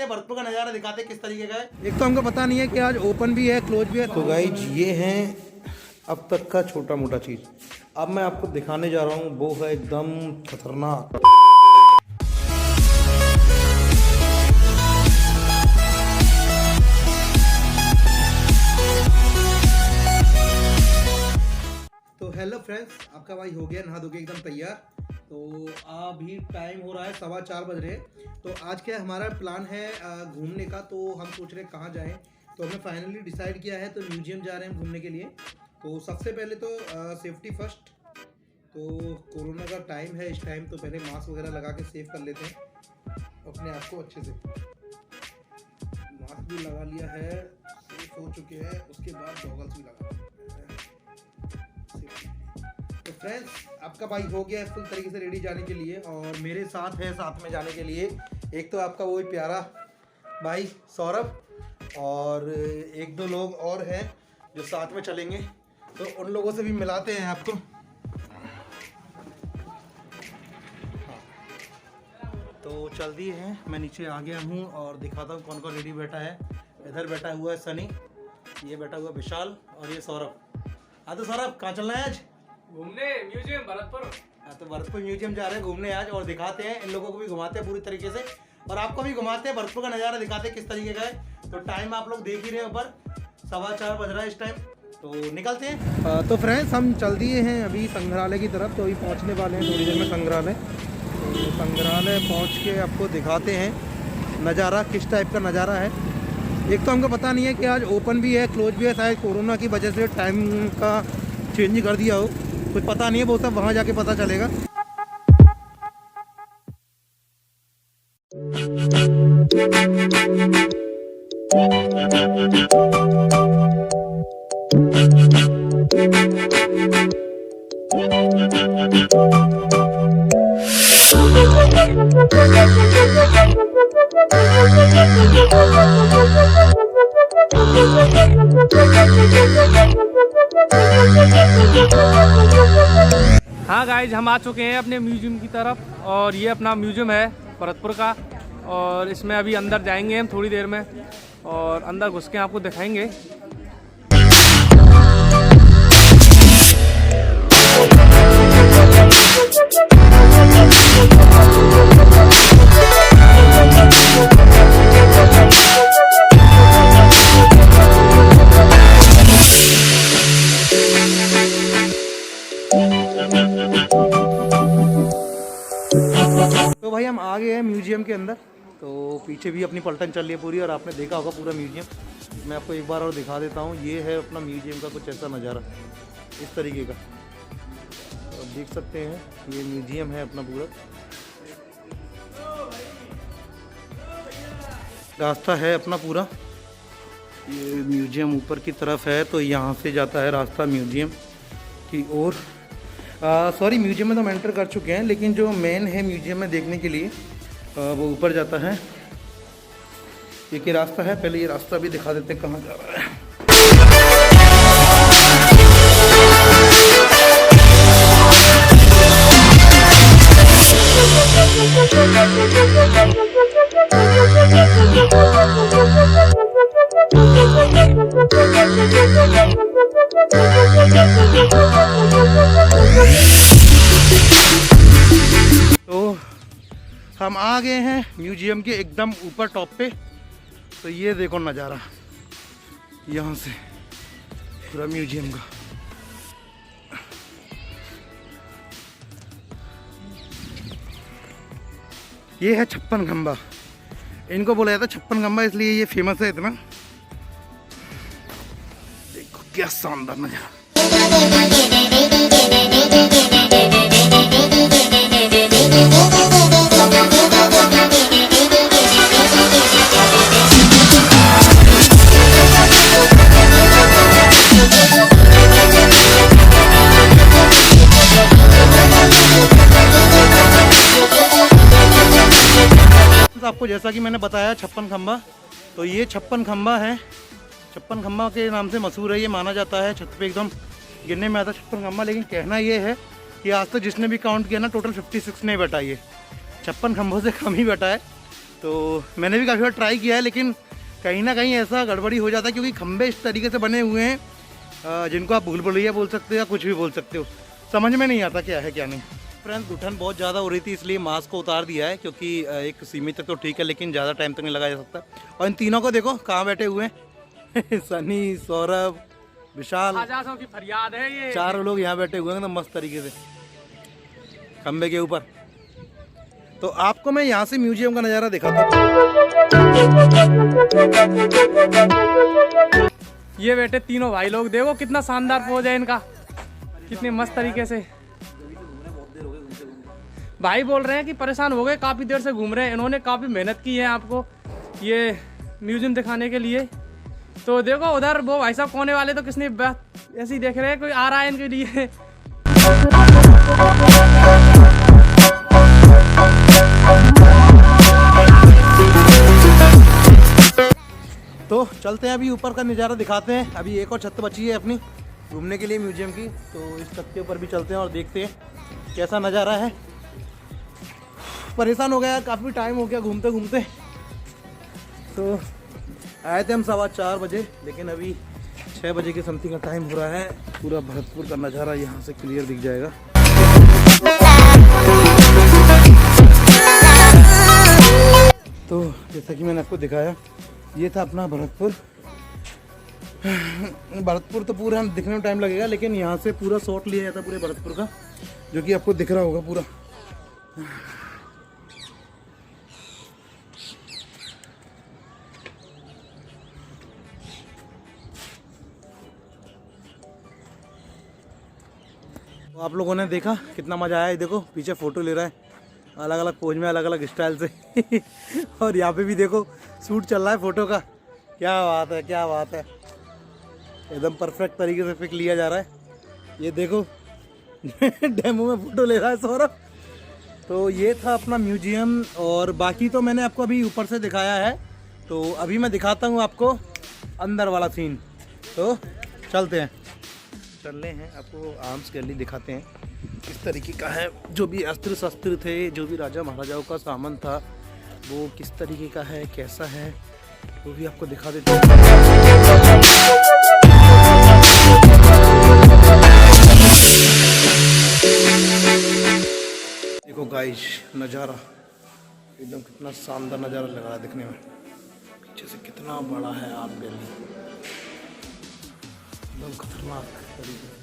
बर्फ का नज़ारा दिखाते किस तरीके का है। एक तो हमको पता नहीं है कि आज ओपन भी है क्लोज भी है। तो गाइस ये हैं अब तक का छोटा मोटा चीज़। अब मैं आपको दिखाने जा रहा हूँ वो है एकदम खतरनाक। तो हेलो फ्रेंड्स, आपका भाई हो गया नहा धो के एकदम तैयार। तो अभी टाइम हो रहा है 4:15 बज रहे। तो आज क्या हमारा प्लान है घूमने का। तो हम सोच रहे हैं कहाँ जाएं। तो हमने फाइनली डिसाइड किया है तो म्यूजियम जा रहे हैं घूमने के लिए। तो सबसे पहले तो सेफ्टी फर्स्ट। तो कोरोना का टाइम है इस टाइम, तो पहले मास्क वगैरह लगा के सेव कर लेते हैं अपने आप को अच्छे से। मास्क भी लगा लिया है, सेफ हो चुके हैं। उसके बाद गॉगल्स भी लगा। तो फ्रेंड्स आपका भाई हो गया है फुल तरीके से रेडी जाने के लिए, और मेरे साथ है साथ में जाने के लिए एक तो आपका वही प्यारा भाई सौरभ, और एक दो लोग और हैं जो साथ में चलेंगे। तो उन लोगों से भी मिलाते हैं आपको। तो चल दिए हैं, मैं नीचे आ गया हूँ और दिखाता हूँ कौन कौन रेडी बैठा है। इधर बैठा हुआ है सनी, ये बैठा हुआ विशाल, और ये सौरभ। हाँ तो सौरभ कहाँ चलना है आज? घूमने म्यूजियम भरतपुर। हाँ तो भरतपुर म्यूजियम जा रहे हैं घूमने आज, और दिखाते हैं इन लोगों को भी घुमाते हैं पूरी तरीके से, और आपको भी घुमाते हैं भरतपुर का नज़ारा दिखाते हैं किस तरीके का है। तो टाइम आप लोग देख ही रहे हैं, ऊपर 4:15 बज रहा है इस टाइम। तो निकलते हैं। तो फ्रेंड्स हम चल दिए हैं अभी संग्रहालय की तरफ। तो अभी पहुँचने वाले हैं थोड़ी देर में संग्रहालय। तो संग्रहालय पहुँच के आपको दिखाते हैं नज़ारा किस टाइप का नज़ारा है। एक तो हमको पता नहीं है कि आज ओपन भी है क्लोज भी है, शायद कोरोना की वजह से टाइम का चेंज कर दिया हो, कुछ पता नहीं है। वो सब वहाँ जाके पता चलेगा। हाँ गाइज, हम आ चुके हैं अपने म्यूजियम की तरफ, और ये अपना म्यूजियम है भरतपुर का। और इसमें अभी अंदर जाएंगे हम थोड़ी देर में, और अंदर घुस के आपको दिखाएंगे। तो भाई हम आ गए हैं म्यूजियम के अंदर। तो पीछे भी अपनी पलटन चल रही है पूरी, और आपने देखा होगा पूरा म्यूजियम। मैं आपको एक बार और दिखा देता हूँ। ये है अपना म्यूजियम का कुछ ऐसा नज़ारा इस तरीके का। तो आप देख सकते हैं ये म्यूजियम है अपना पूरा। रास्ता है अपना पूरा, ये म्यूजियम ऊपर की तरफ है। तो यहाँ से जाता है रास्ता म्यूजियम की ओर। सॉरी, म्यूजियम में तो हम एंटर कर चुके हैं, लेकिन जो मेन है म्यूजियम में देखने के लिए वो ऊपर जाता है। ये रास्ता है, पहले ये रास्ता भी दिखा देते हैं कहाँ जा रहा है। तो हम आ गए हैं म्यूजियम के एकदम ऊपर टॉप पे। तो ये देखो नज़ारा यहाँ से पूरा म्यूजियम का। ये है 56 खंबा। इनको बोला जाता है 56 खंबा, इसलिए ये फेमस है इतना। देखो क्या शानदार नज़ारा। आपको जैसा कि मैंने बताया 56 खंबा, तो ये 56 खंबा है। 56 खंबा के नाम से मशहूर है। ये माना जाता है छत पे एकदम गिनने में आता 56 खंबा, लेकिन कहना ये है कि आज तक जिसने भी काउंट किया ना टोटल 56 नहीं बैठा। ये 56 खंभों से कम ही बैठा है। तो मैंने भी काफ़ी बार ट्राई किया है, लेकिन कहीं ना कहीं ऐसा गड़बड़ी हो जाता है क्योंकि खंबे इस तरीके से बने हुए हैं जिनको आप भूल भुलैया बोल सकते हो या कुछ भी बोल सकते हो, समझ में नहीं आता क्या है क्या नहीं। फ्रेंड्स घुटन बहुत ज़्यादा हो रही थी इसलिए मास्क को उतार दिया है, क्योंकि एक सीमित तक तो ठीक है लेकिन ज़्यादा टाइम तक नहीं लगाया जा सकता। और इन तीनों को देखो कहाँ बैठे हुए हैं सनी, सौरभ, विशाल, की फरियाद है ये। चारों लोग यहाँ बैठे हुए हैं एकदम मस्त तरीके से खंबे के ऊपर। तो आपको मैं यहाँ से म्यूजियम का नज़ारा दिखाता हूँ। ये बैठे तीनों भाई लोग, देखो कितना शानदार पोज है इनका, कितने मस्त तरीके से। भाई बोल रहे हैं कि परेशान हो गए, काफ़ी देर से घूम रहे हैं, इन्होंने काफ़ी मेहनत की है आपको ये म्यूजियम दिखाने के लिए। तो देखो उधर वो भाई साहब कोने वाले तो किसने ऐसे ही देख रहे हैं, कोई आ रहा है इनके लिए। तो चलते हैं, अभी ऊपर का नज़ारा दिखाते हैं। अभी एक और छत बची है अपनी घूमने के लिए म्यूजियम की, तो इस छत के ऊपर भी चलते हैं और देखते हैं कैसा नज़ारा है। परेशान हो गया, काफ़ी टाइम हो गया घूमते घूमते। तो आए थे हम 4:15 बजे, लेकिन अभी 6 बजे के समथिंग का टाइम हो रहा है। पूरा भरतपुर का नज़ारा यहाँ से क्लियर दिख जाएगा। तो जैसा कि मैंने आपको दिखाया, ये था अपना भरतपुर। भरतपुर तो पूरा दिखने में टाइम लगेगा, लेकिन यहाँ से पूरा शॉट लिया जाता पूरे भरतपुर का, जो कि आपको दिख रहा होगा पूरा। तो आप लोगों ने देखा कितना मज़ा आया। देखो पीछे फ़ोटो ले रहा है अलग अलग पोज में, अलग अलग स्टाइल से और यहाँ पे भी देखो शूट चल रहा है फ़ोटो का। क्या बात है, क्या बात है, एकदम परफेक्ट तरीके से पिक लिया जा रहा है। ये देखो डेमो में फ़ोटो ले रहा है सौरभ। तो ये था अपना म्यूजियम, और बाकी तो मैंने आपको अभी ऊपर से दिखाया है। तो अभी मैं दिखाता हूँ आपको अंदर वाला सीन। तो चलते हैं, चल रहे हैं, आपको आर्म्स गैलरी दिखाते हैं किस तरीके का है। जो भी अस्त्र शस्त्र थे, जो भी राजा महाराजाओं का सामान था, वो किस तरीके का है, कैसा है, वो भी आपको दिखा देते हैं। देखो गाइस नज़ारा एकदम कितना शानदार नज़ारा लग रहा है दिखने में। पीछे से कितना बड़ा है आर्म गैलरी, एकदम खतरनाक तरीके से।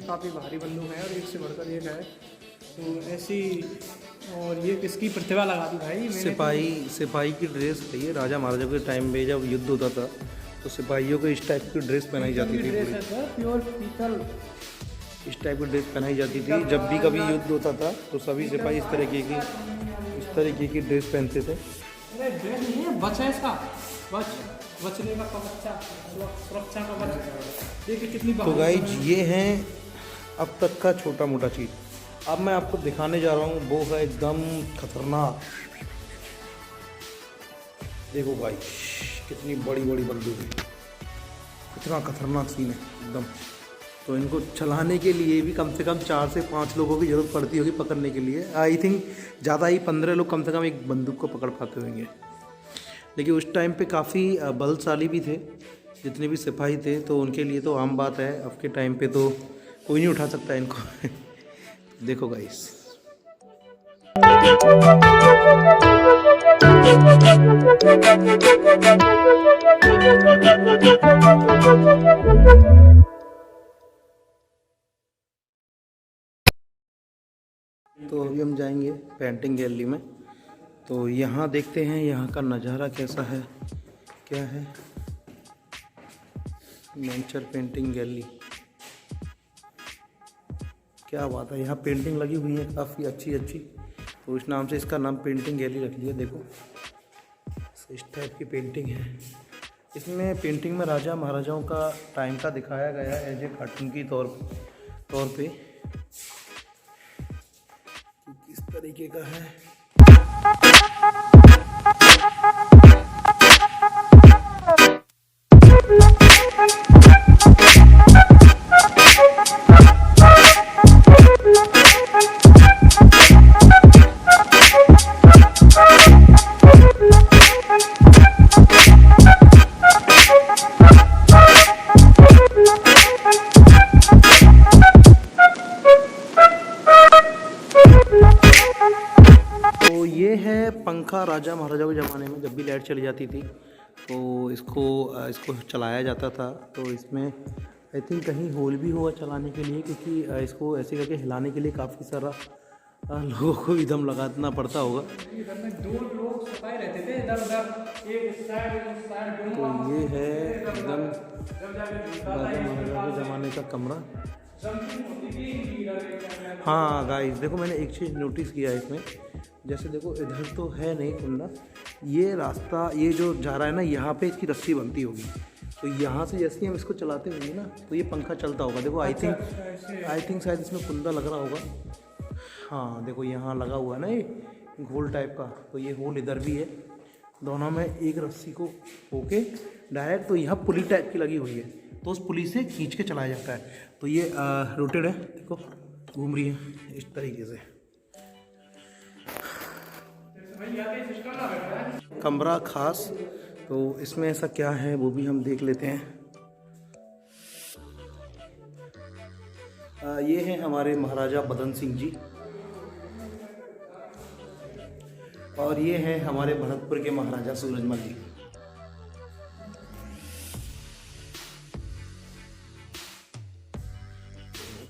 काफ़ी भारी बंदूक है और एक से बढ़कर एक है, तो ऐसी। और ये किसकी प्रतिभा लगा दी भाई? सिपाही की ड्रेस है ये। राजा महाराजा के टाइम में जब युद्ध होता था तो सिपाहियों को इस टाइप की ड्रेस पहनाई जाती थी। प्योर पीतल, इस टाइप की ड्रेस पहनाई जाती थी। जब भी कभी युद्ध होता था तो सभी सिपाही इस तरीके की ड्रेस पहनते थे। अरे ड्रेस नहीं है, बच है इसका, बचने का कवचा, सुरक्षा का कवच। देखिए कितनी। तो गाइस ये हैं अब तक का छोटा मोटा चीज़। अब मैं आपको दिखाने जा रहा हूँ वो है एकदम खतरनाक। देखो गाइस कितनी बड़ी बड़ी बंदूक है, कितना खतरनाक सीन है एकदम। तो इनको चलाने के लिए भी कम से कम 4 से 5 लोगों की ज़रूरत पड़ती होगी पकड़ने के लिए। आई थिंक ज़्यादा ही 15 लोग कम से कम एक बंदूक को पकड़ पाते होंगे। लेकिन उस टाइम पे काफ़ी बलशाली भी थे, जितने भी सिपाही थे, तो उनके लिए तो आम बात है। अब के टाइम पे तो कोई नहीं उठा सकता इनको। देखो गाइस, तो अभी हम जाएंगे पेंटिंग गैलरी में। तो यहाँ देखते हैं यहाँ का नज़ारा कैसा है, क्या है। नेचर पेंटिंग गैलरी, क्या बात है, यहाँ पेंटिंग लगी हुई है काफ़ी अच्छी अच्छी। तो इस नाम से इसका नाम पेंटिंग गैलरी रख लिया। देखो इस टाइप की पेंटिंग है। इसमें पेंटिंग में राजा महाराजाओं का टाइम का दिखाया गया है एज ए कार्टून की तौर पे किस तरीके का है। पंखा राजा महाराजा के ज़माने में जब भी लाइट चली जाती थी तो इसको चलाया जाता था। तो इसमें आई थिंक कहीं होल भी हुआ चलाने के लिए, क्योंकि इसको ऐसे करके हिलाने के लिए काफ़ी सारा लोगों को एकदम लगाना पड़ता होगा। दो लोग सफाई रहते थे इधर उधर, एक साइड तो ये है एकदम राजा महाराजा के ज़माने का कमरा। हाँ गाइस देखो, मैंने एक चीज़ नोटिस किया है इसमें, जैसे देखो इधर तो है नहीं कुंडा, ये रास्ता ये जो जा रहा है ना, यहाँ पे इसकी रस्सी बनती होगी। तो यहाँ से जैसे ही हम इसको चलाते होंगे ना तो ये पंखा चलता होगा। देखो आई थिंक शायद इसमें कुंडा लग रहा होगा। हाँ देखो यहाँ लगा हुआ है ना ये गोल टाइप का, तो ये होल इधर भी है। दोनों में एक रस्सी को होके डायरेक्ट, तो यहाँ पुली टाइप की लगी हुई है, तो उस पुली से खींच के चलाया जाता है। तो ये रोटेड है, देखो घूम रही है इस तरीके से। कमरा खास, तो इसमें ऐसा क्या है वो भी हम देख लेते हैं। ये हैं हमारे महाराजा बदन सिंह जी, और ये हैं हमारे भरतपुर के महाराजा सूरजमल जी।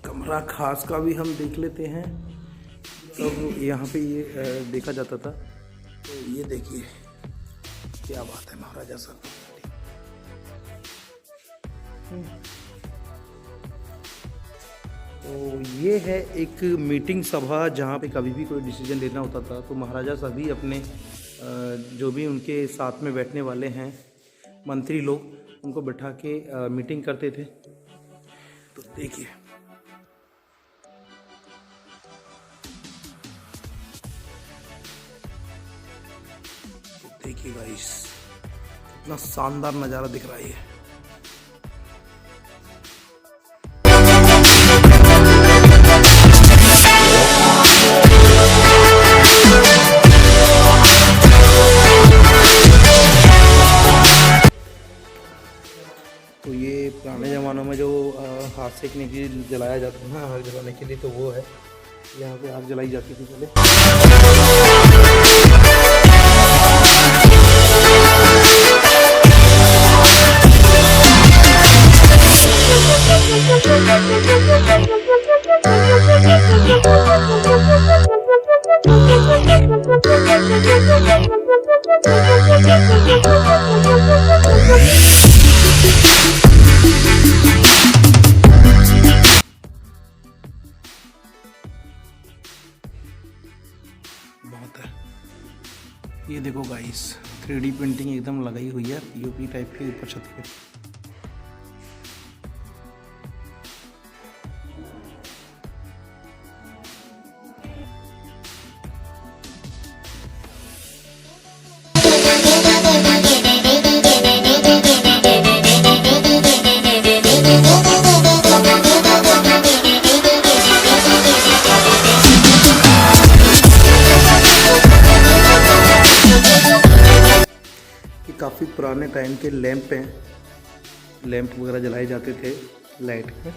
कमरा खास का भी हम देख लेते हैं। तब यहाँ पे ये देखा जाता था। तो ये देखिए क्या बात है महाराजा साहब। तो ये है एक मीटिंग सभा, जहाँ पे कभी भी कोई डिसीजन लेना होता था तो महाराजा सभी अपने जो भी उनके साथ में बैठने वाले हैं मंत्री लोग, उनको बैठा के मीटिंग करते थे। तो देखिए गाइस, कितना शानदार नज़ारा दिख रहा है। तो ये पुराने ज़मानों में जो हाथ सेकने के लिए जलाया जाता था ना, आग जलाने के लिए, तो वो है। यहाँ पे आग जलाई जाती थी पहले। बहुत है। ये देखो गाइस, 3D प्रिंटिंग एकदम लगाई हुई है पीओपी टाइप के ऊपर छत पे। काफ़ी पुराने टाइम के लैंप हैं, लैंप वगैरह जलाए जाते थे लाइट में।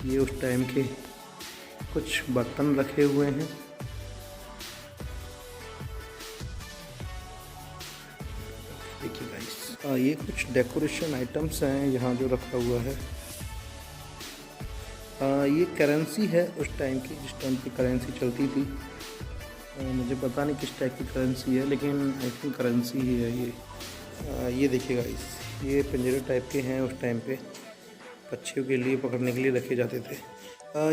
ये उस टाइम के कुछ बर्तन रखे हुए हैं। देखिए गाइस, ये कुछ डेकोरेशन आइटम्स हैं यहाँ जो रखा हुआ है। ये करेंसी है उस टाइम की, जिस टाइम की करेंसी चलती थी। मुझे पता नहीं किस टाइप की करेंसी है, लेकिन आई थिंक करेंसी ही है ये। ये देखिए गाइस, ये पिंजरे टाइप के हैं, उस टाइम पे पक्षियों के लिए पकड़ने के लिए रखे जाते थे।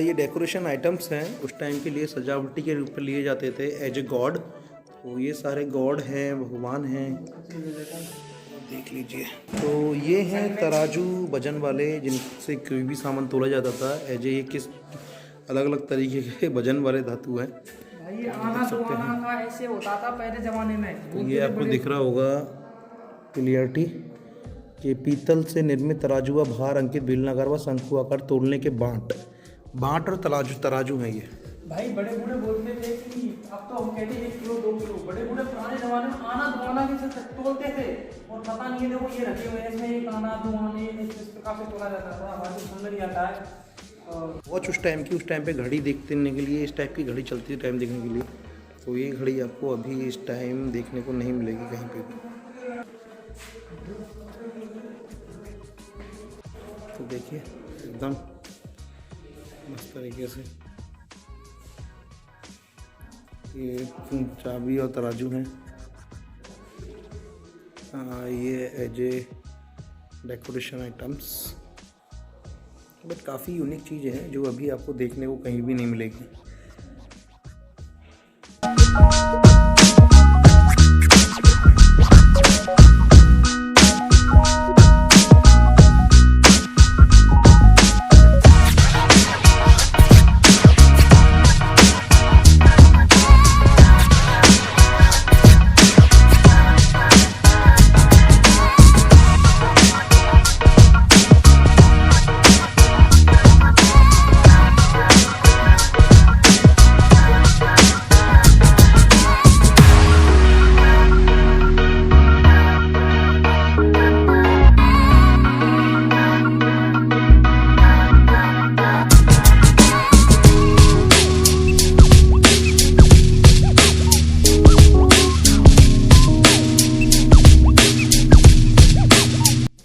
ये डेकोरेशन आइटम्स हैं, उस टाइम के लिए सजावटी के रूप में लिए जाते थे एज ए गॉड। तो ये सारे गॉड हैं, भगवान हैं, देख लीजिए। तो ये हैं तराजू वजन वाले, जिनसे कोई भी सामान तोला जाता था एज ए। किस अलग अलग तरीके के वजन वाले धातु हैं। भाई आना दुआना का ऐसे होता था पहले ज़माने में। तो ये आपको दिख रहा होगा क्लियरिटी कि पीतल से निर्मित तराजू व भार अंकित बेलनाकार व शंकु आकार तोलने के बांट और तराजू हैं ये। भाई बड़े बूढ़े बोलते थे कि अब तो हम कहते 1 किलो 2 किलो। बड़े बूढ़े पुराने जमाने में आना दुआना के से तोलते थे। और पता नहीं है, देखो ये रखे हुए हैं, इसमें एक आना दुआने इस प्रकार से तोला जाता था। हमारे समझ नहीं आता है। वॉच उस टाइम की, उस टाइम पे घड़ी देखने के लिए, इस टाइप की घड़ी चलती थी टाइम देखने के लिए। तो ये घड़ी आपको अभी इस टाइम देखने को नहीं मिलेगी कहीं पे भी। तो देखिए एकदम मस्त तरीके से ये चाबी और तराजू हैं। ये as a decoration items, but काफ़ी यूनिक चीज़ें हैं जो अभी आपको देखने को कहीं भी नहीं मिलेगी।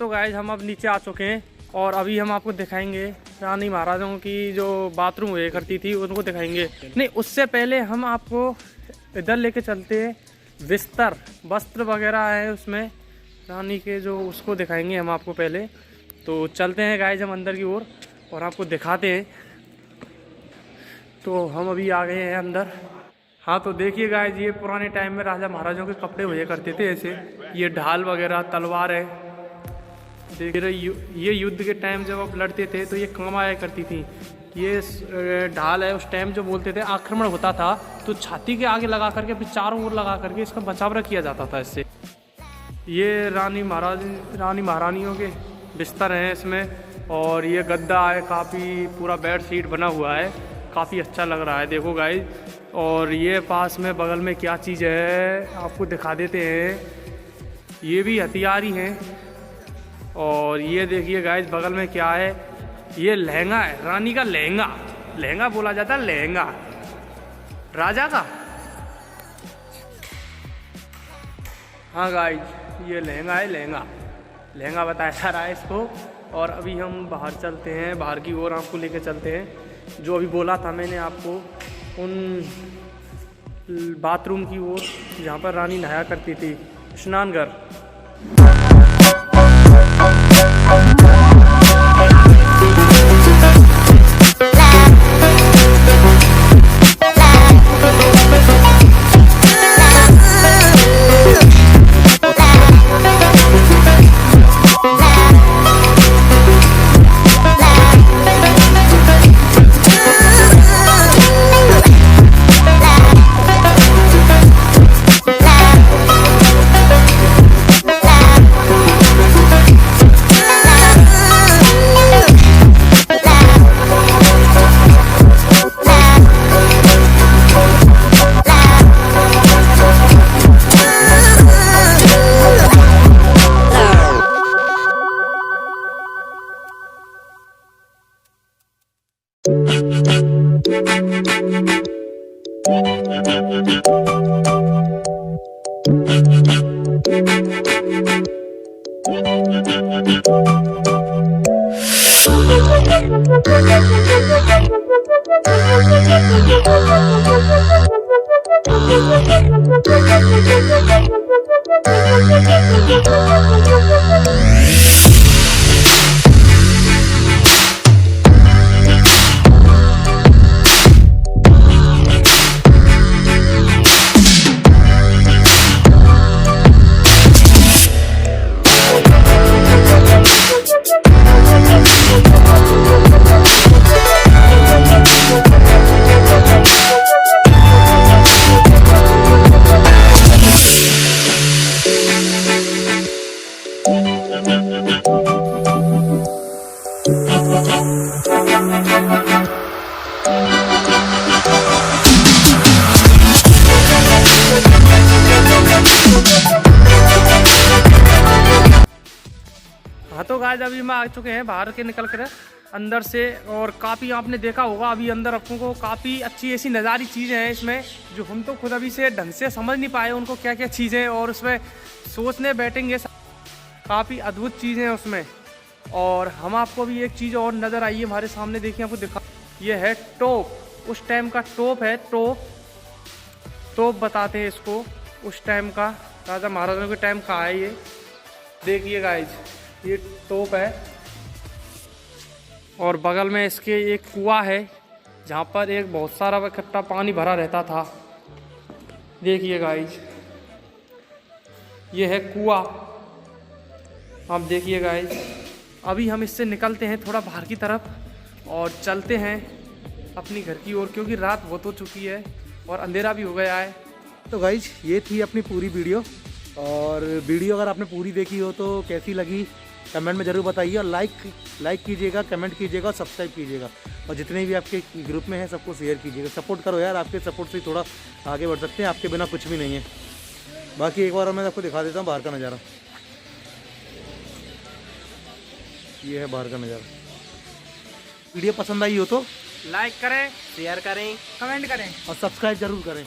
गाइस हम अब नीचे आ चुके हैं और अभी हम आपको दिखाएंगे रानी महाराजों की जो बाथरूम हुआ करती थी उनको दिखाएंगे। नहीं, उससे पहले हम आपको इधर लेके चलते हैं। बिस्तर वस्त्र वगैरह है उसमें रानी के, जो उसको दिखाएंगे हम आपको पहले। तो चलते हैं गाइस हम अंदर की ओर और आपको दिखाते हैं। तो हम अभी आ गए हैं अंदर। हाँ तो देखिए गाइस, ये पुराने टाइम में राजा महाराजों के कपड़े हुए करते थे ऐसे। ये ढाल वगैरह, तलवार है। देखिए ये युद्ध के टाइम जब आप लड़ते थे तो ये काम आया करती थी। ये ढाल है, उस टाइम जो बोलते थे आक्रमण होता था तो छाती के आगे लगा करके फिर चारों ओर लगा करके इसका बचाव किया जाता था इससे। ये रानी महारानियों के बिस्तर हैं इसमें। और ये गद्दा है, काफ़ी पूरा बेड शीट बना हुआ है, काफ़ी अच्छा लग रहा है देखो गाइस। और ये पास में बगल में क्या चीज़ है आपको दिखा देते हैं। ये भी हथियार ही हैं। और ये देखिए गाइस बगल में क्या है, ये लहंगा है, रानी का लहंगा। लहंगा बोला जाता है, लहंगा राजा का। हाँ गाइस ये लहंगा है, लहंगा बताया जा रहा है इसको। और अभी हम बाहर चलते हैं, बाहर की ओर आपको लेके चलते हैं। जो अभी बोला था मैंने आपको, उन बाथरूम की ओर जहाँ पर रानी नहाया करती थी, स्नानघर। हाँ तो गाइस अभी मैं आ चुके हैं बाहर के निकल कर अंदर से, और काफ़ी आपने देखा होगा अभी अंदर आपको को काफ़ी अच्छी ऐसी नज़ारी चीज़ें हैं इसमें, जो हम तो खुद अभी से ढंग से समझ नहीं पाए उनको क्या क्या चीज़ें, और उसमें सोचने बैठेंगे काफ़ी अद्भुत चीज़ें हैं उसमें। और हम आपको अभी एक चीज़ और नज़र आई है हमारे सामने, देखिए आपको दिखा, ये है टोप, उस टाइम का टोप है, टोप बताते हैं इसको, उस टाइम का राजा महाराजाओं के टाइम का है ये। देखिए गाइज ये टोप है, और बगल में इसके एक कुआं है जहाँ पर एक बहुत सारा इकट्ठा पानी भरा रहता था। देखिए गाइज ये है कुआं, आप देखिए गाइज। अभी हम इससे निकलते हैं थोड़ा बाहर की तरफ और चलते हैं अपनी घर की ओर, क्योंकि रात बहुत हो चुकी है और अंधेरा भी हो गया है। तो गाइज ये थी अपनी पूरी वीडियो, और वीडियो अगर आपने पूरी देखी हो तो कैसी लगी कमेंट में ज़रूर बताइए, और लाइक कीजिएगा, कमेंट कीजिएगा, और सब्सक्राइब कीजिएगा, और जितने भी आपके ग्रुप में हैं सबको शेयर कीजिएगा। सपोर्ट करो यार, आपके सपोर्ट से थोड़ा आगे बढ़ सकते हैं, आपके बिना कुछ भी नहीं है। बाकी एक बार मैं आपको दिखा देता हूँ बाहर का नज़ारा, ये है बाहर का नज़ारा। वीडियो पसंद आई हो तो लाइक करें, शेयर करें, कमेंट करें और सब्सक्राइब ज़रूर करें।